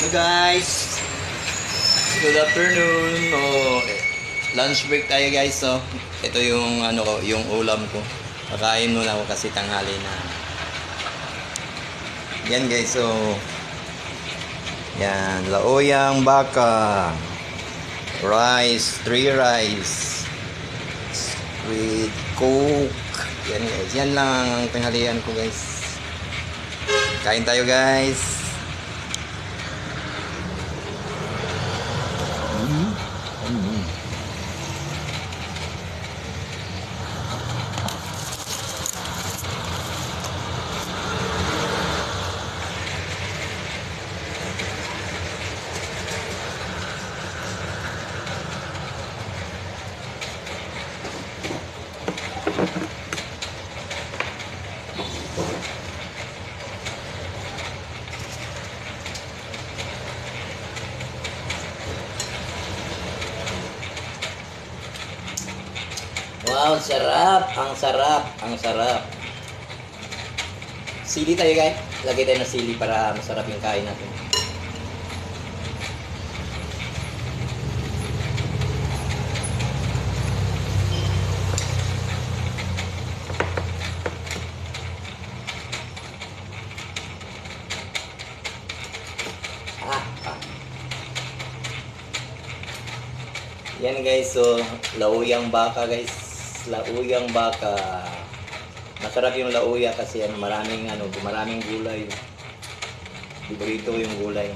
Hello guys, good afternoon. Lunch break tayo guys. So, ito yung ano ko, yung ulam ko. Kakain muna ako kasi tanghali na. Yan guys, so yan, laoyang baka, rice, 3 rice with coke. Yan guys, yan lang ang tanghalian ko guys. Kain tayo guys. Wow, sarap! Ang sarap! Ang sarap! Sili tayo guys. Lagay tayo ng sili para masarap yung kain natin. Yan guys, so lauyang baka guys. Lauyang baka. Masarap yung lauya kasi maraming gulay. Paborito yung gulay.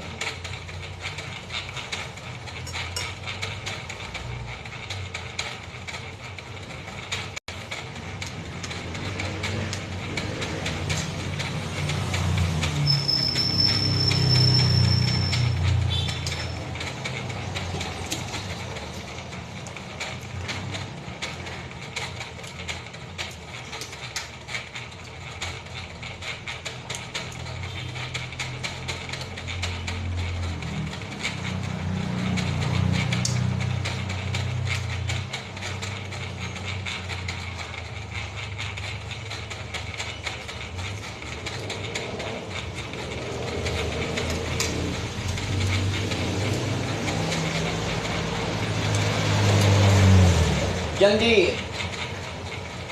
Diyan di.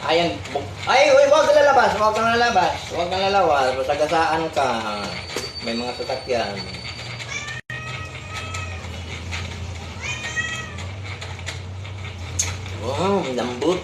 Ayan. Ay, huwag kang lalabas. Huwag kang lalabas. Huwag kang lalabas. Masagasaan ka. May mga sasakyan. Wow, lambot.